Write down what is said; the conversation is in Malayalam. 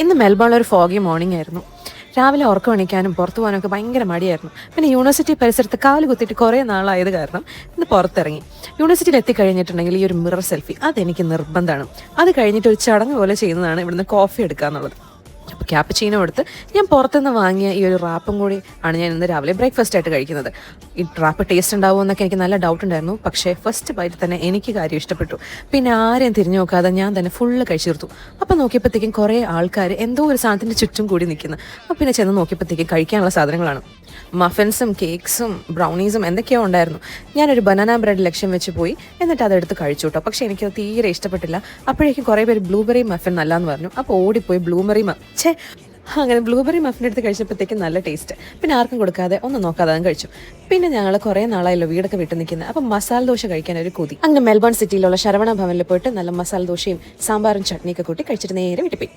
ഇന്ന് മെൽബോണിൽ ഒരു ഫോഗി മോർണിംഗ് ആയിരുന്നു. രാവിലെ ഉറക്കം എണീക്കാനും പുറത്തു പോകാനൊക്കെ ഭയങ്കര മടിയായിരുന്നു. പിന്നെ യൂണിവേഴ്സിറ്റി പരിസരത്ത് കാല് കുത്തിയിട്ട് കുറേ നാളായത് കാരണം ഇന്ന് പുറത്തിറങ്ങി. യൂണിവേഴ്സിറ്റിയിൽ എത്തിക്കഴിഞ്ഞിട്ടുണ്ടെങ്കിൽ ഈ ഒരു മിറർ സെൽഫി അതെനിക്ക് നിർബന്ധമാണ്. അത് കഴിഞ്ഞിട്ട് ഒരു ചടങ്ങ് പോലെ ചെയ്യുന്നതാണ് ഇവിടുന്ന് കോഫി എടുക്കുക എന്നുള്ളത്. അപ്പോൾ ക്യാപ്പച്ചീനോ എടുത്ത് ഞാൻ പുറത്തുനിന്ന് വാങ്ങിയ ഈ ഒരു റാപ്പും കൂടി ആണ് ഞാൻ ഇന്ന് രാവിലെ ബ്രേക്ക്ഫാസ്റ്റ് ആയിട്ട് കഴിക്കുന്നത്. ഈ റാപ്പ് ടേസ്റ്റ് ഉണ്ടാവുമോ എന്നൊക്കെ എനിക്ക് നല്ല ഡൗട്ട് ഉണ്ടായിരുന്നു. പക്ഷേ ഫസ്റ്റ് ബൈറ്റ് തന്നെ എനിക്ക് കാര്യം ഇഷ്ടപ്പെട്ടു. പിന്നെ ആരെയും തിരിഞ്ഞു നോക്കാതെ ഞാൻ തന്നെ ഫുള്ള് കഴിച്ചു തീർത്തു. അപ്പം നോക്കിയപ്പോഴത്തേക്കും കുറേ ആൾക്കാർ എന്തോ ഒരു സാധനത്തിൻ്റെ ചുറ്റും കൂടി നിൽക്കുന്നു. അപ്പം പിന്നെ ചെന്ന് നോക്കിയപ്പോഴത്തേക്കും കഴിക്കാനുള്ള സാധനങ്ങളാണ്. മഫിൻസും കേക്ക്സും ബ്രൗണീസും എന്തൊക്കെയോ ഉണ്ടായിരുന്നു. ഞാനൊരു ബനാന ബ്രെഡ് ലക്ഷ്യം വെച്ച് പോയി, എന്നിട്ട് അതെടുത്ത് കഴിച്ചു കേട്ടോ. പക്ഷേ എനിക്കത് തീരെ ഇഷ്ടപ്പെട്ടില്ല. അപ്പോഴേക്കും കുറേ പേര് ബ്ലൂബെറി മഫിൻ നല്ലതെന്ന് പറഞ്ഞു. അപ്പോൾ ഓടിപ്പോയി അങ്ങനെ ബ്ലൂബെറി മഫിൻ എടുത്ത് കഴിച്ചപ്പോഴത്തേക്കും നല്ല ടേസ്റ്റ്. പിന്നെ ആർക്കും കൊടുക്കാതെ ഒന്നും നോക്കാതെ അതും കഴിച്ചു. പിന്നെ ഞങ്ങൾ കുറേ നാളായല്ലോ വീടൊക്കെ വിട്ട് നിൽക്കുന്നത്. അപ്പം മസാല ദോശ കഴിക്കാൻ ഒരു കൊതി. അങ്ങനെ മെൽബോൺ സിറ്റിയിലുള്ള ശരവണ ഭവനിൽ പോയിട്ട് നല്ല മസാല ദോശയും സാമ്പാറും ചട്നിയൊക്കെ കൂട്ടി കഴിച്ചിട്ട് നേരെ വീട്ടിൽ പോയി.